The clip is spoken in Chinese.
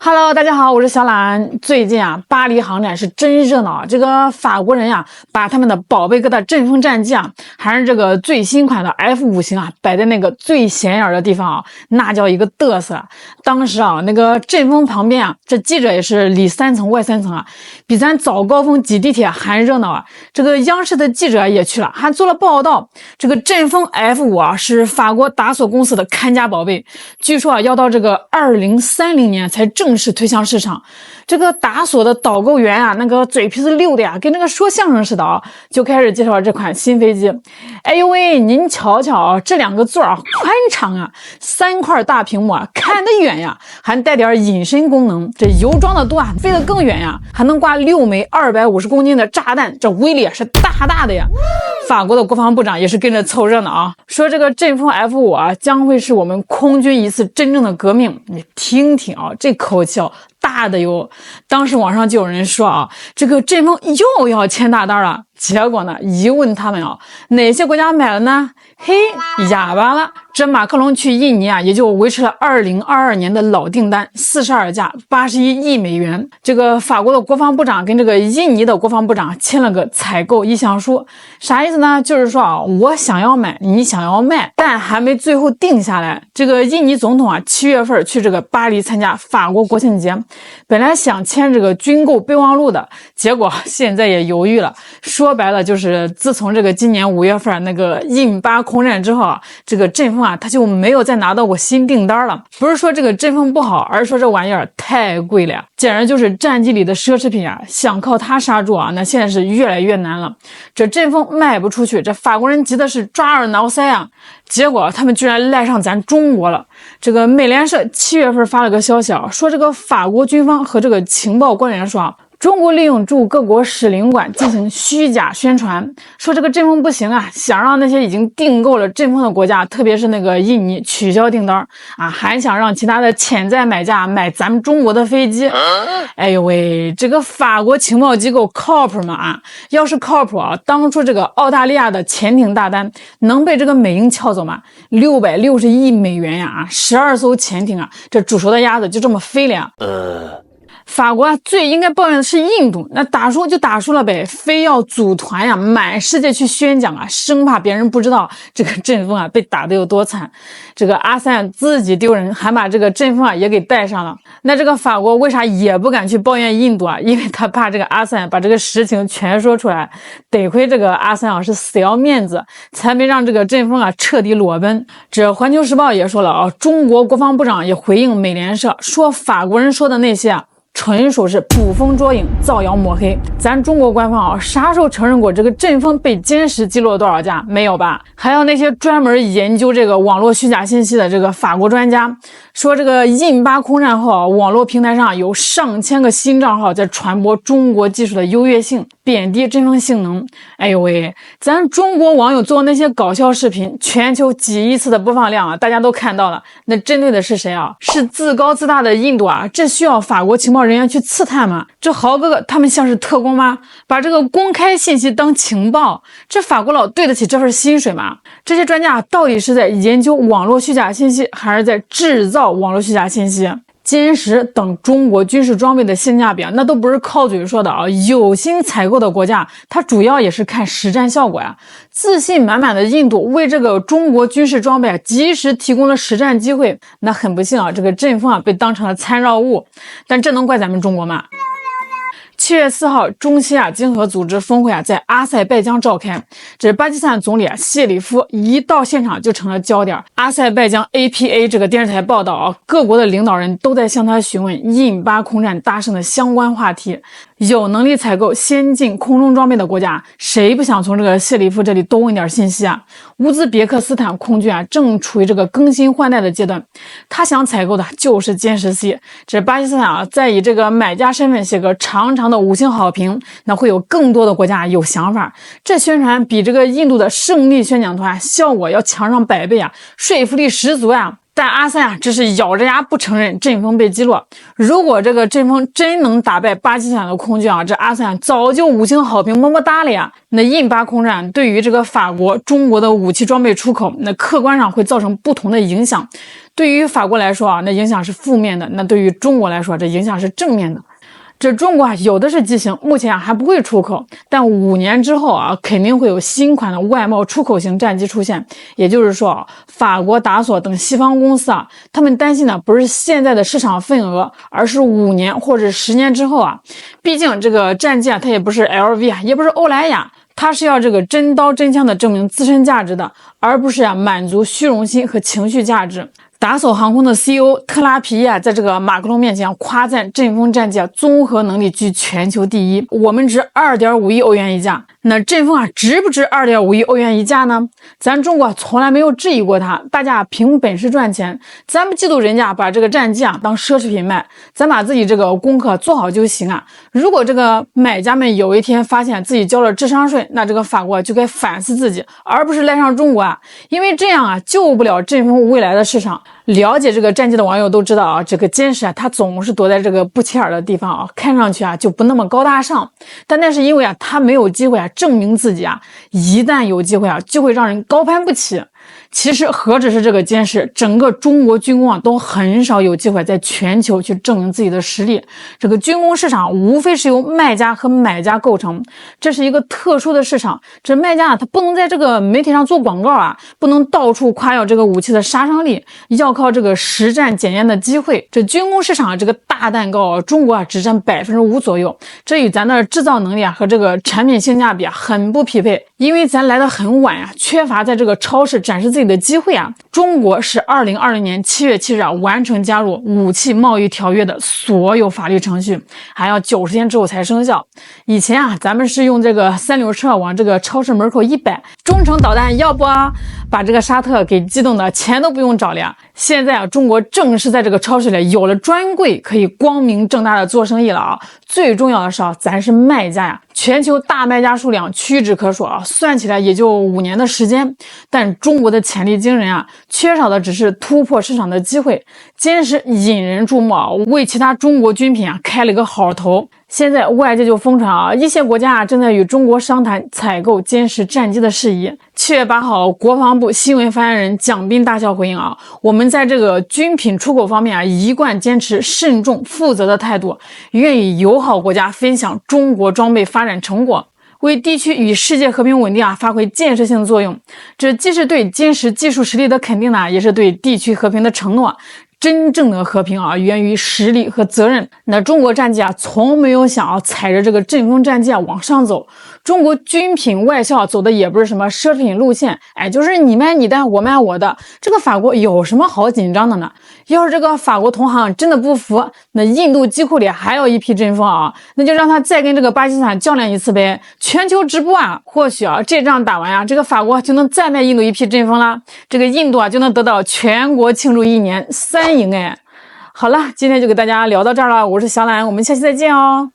Hello， 大家好，我是小懒。最近啊，巴黎航展是真热闹。这个法国人呀，把他们的宝贝哥的阵风战机啊，还是这个最新款的 F5型啊，摆在那个最显眼的地方啊，那叫一个嘚瑟。当时啊，那个阵风旁边啊，这记者也是里三层外三层啊，比咱早高峰挤地铁还热闹啊。这个央视的记者也去了，还做了报道。这个阵风 F5啊，是法国达索公司的看家宝贝，据说啊，要到这个2030年才正式推向市场。这个达索的导购员啊，那个嘴皮子溜的呀，跟那个说相声似的啊，就开始介绍这款新飞机。哎呦喂，您瞧瞧啊，这两个座啊，宽敞啊，3块大屏幕啊，看得远呀，还带点隐身功能。这油装的多啊，飞得更远呀，还能挂6枚250公斤的炸弹，这威力是大大的呀。法国的国防部长也是跟着凑热闹啊，说这个阵风 F5啊，将会是我们空军一次真正的革命。你听听啊，这口气啊，大的哟。当时网上就有人说啊，这个阵风又要签大单了。结果呢，一问他们啊，哪些国家买了呢？嘿，哑巴了。这马克龙去印尼啊，也就维持了2022年的老订单，42架，81亿美元。这个法国的国防部长跟这个印尼的国防部长签了个采购意向书，啥意思呢？就是说啊，我想要买，你想要卖，但还没最后定下来。这个印尼总统啊，7月份去这个巴黎参加法国国庆节，本来想签这个军购备忘录的，结果现在也犹豫了。说白了就是自从这个今年5月份那个印巴空战之后啊，这个阵风啊他就没有再拿到过新订单了。不是说这个阵风不好，而是说这玩意儿太贵了呀，简直就是战机里的奢侈品啊，想靠它刹住啊，那现在是越来越难了。这阵风卖不出去，这法国人急的是抓耳挠腮啊，结果他们居然赖上咱中国了。这个美联社7月份发了个消息啊，说这个法国军方和这个情报官员说啊，中国利用驻各国使领馆进行虚假宣传，说这个阵风不行啊，想让那些已经订购了阵风的国家，特别是那个印尼取消订单啊，还想让其他的潜在买家买咱们中国的飞机。哎呦喂，这个法国情报机构靠谱吗？啊，要是靠谱啊，当初这个澳大利亚的潜艇大单能被这个美英撬走吗？660亿美元呀，12艘潜艇啊，这煮熟的鸭子就这么飞了呀。法国啊，最应该抱怨的是印度，那打输就打输了呗，非要组团呀，满世界去宣讲啊，生怕别人不知道这个阵风啊被打得有多惨。这个阿三自己丢人，还把这个阵风啊也给带上了。那这个法国为啥也不敢去抱怨印度啊？因为他怕这个阿三把这个实情全说出来。得亏这个阿三啊是死要面子，才没让这个阵风啊彻底裸奔。这环球时报也说了啊，中国国防部长也回应美联社说，法国人说的那些啊，纯属是捕风捉影，造谣抹黑。咱中国官方啊，啥时候承认过这个阵风被歼十击落了多少架？没有吧？还有那些专门研究这个网络虚假信息的这个法国专家说，这个印巴空战后啊，网络平台上有上千个新账号在传播中国技术的优越性，贬低阵风性能。哎呦喂，咱中国网友做那些搞笑视频，全球几亿次的播放量啊，大家都看到了。那针对的是谁啊？是自高自大的印度啊？这需要法国情报人员去刺探吗？这豪哥哥他们像是特工吗？把这个公开信息当情报，这法国佬对得起这份薪水吗？这些专家到底是在研究网络虚假信息，还是在制造网络虚假信息？歼十等中国军事装备的性价比啊，那都不是靠嘴说的啊！有心采购的国家，它主要也是看实战效果呀。自信满满的印度为这个中国军事装备啊，及时提供了实战机会。那很不幸啊，这个阵风啊被当成了参照物，但这能怪咱们中国吗？7月4号，中西亚经合组织峰会啊在阿塞拜疆召开。这巴基斯坦总理谢里夫一到现场就成了焦点。阿塞拜疆 APA 这个电视台报道啊，各国的领导人都在向他询问印巴空战大胜的相关话题。有能力采购先进空中装备的国家，谁不想从这个谢里夫这里多问点信息啊？乌兹别克斯坦空军啊，正处于这个更新换代的阶段，他想采购的就是歼十 C。这巴基斯坦啊，再以这个买家身份写个长长的5星好评，那会有更多的国家有想法。这宣传比这个印度的胜利宣讲团效果要强上100倍啊，说服力十足啊。但阿三啊，只是咬着牙不承认阵风被击落。如果这个阵风真能打败巴基斯坦的空军啊，这阿三早就5星好评么么哒了呀。那印巴空战对于这个法国、中国的武器装备出口，那客观上会造成不同的影响。对于法国来说啊，那影响是负面的；那对于中国来说，这影响是正面的。这中国啊，有的是机型，目前啊还不会出口，但5年之后啊，肯定会有新款的外贸出口型战机出现。也就是说啊，法国、达索等西方公司啊，他们担心的不是现在的市场份额，而是5年或者10年之后啊。毕竟这个战机啊，它也不是 LV 啊，也不是欧莱雅，它是要这个真刀真枪的证明自身价值的，而不是满足虚荣心和情绪价值。达索航空的 CEO 特拉皮耶在这个马克龙面前夸赞阵风战机综合能力居全球第一，我们值2.5亿欧元一架。那阵风值不值2.5亿欧元一架呢？咱中国从来没有质疑过它，大家凭本事赚钱，咱不嫉妒人家把这个战机当奢侈品卖，咱把自己这个功课做好就行啊。如果这个买家们有一天发现自己交了智商税，那这个法国就该反思自己，而不是赖上中国啊，因为这样救不了阵风未来的市场。了解这个战机的网友都知道啊，这个歼十它总是躲在这个不起眼的地方啊，看上去就不那么高大上，但那是因为它没有机会证明自己一旦有机会就会让人高攀不起。其实何止是这个歼十，整个中国军工都很少有机会在全球去证明自己的实力。这个军工市场无非是由卖家和买家构成，这是一个特殊的市场。这卖家他不能在这个媒体上做广告不能到处夸耀这个武器的杀伤力，要靠这个实战检验的机会。这军工市场这个大蛋糕中国只占5%左右，这与咱的制造能力和这个产品性价比很不匹配。因为咱来得很晚缺乏在这个超市展示自己的机会中国是2020年7月7日完成加入武器贸易条约的所有法律程序，还要90天之后才生效。以前咱们是用这个3轮车往这个超市门口一摆，中程导弹要不把这个沙特给激动的钱都不用找了。现在中国正是在这个超市里有了专柜，可以光明正大的做生意了最重要的是咱是卖家全球大卖家数量屈指可数算起来也就5年的时间。但中国的潜力惊人缺少的只是突破市场的机会。歼十引人注目为其他中国军品开了个好头。现在外界就疯传一些国家正在与中国商谈采购歼十战机的事宜。7月8号，国防部新闻发言人蒋斌大校回应我们在这个军品出口方面一贯坚持慎重负责的态度，愿与友好国家分享中国装备发展成果，为地区与世界和平稳定发挥建设性作用。这既是对歼十技术实力的肯定也是对地区和平的承诺。真正的和平源于实力和责任。那中国战机从没有想踩着这个阵风战机往上走。中国军品外销走的也不是什么奢侈品路线，就是你卖你的，我卖我的。这个法国有什么好紧张的呢？要是这个法国同行真的不服，那印度机库里还有一批阵风那就让他再跟这个巴基斯坦较量一次呗，全球直播或许这仗打完这个法国就能再卖印度一批阵风啦，这个印度就能得到全国庆祝1年3赢好了，今天就给大家聊到这儿了，我是小懒，我们下期再见哦。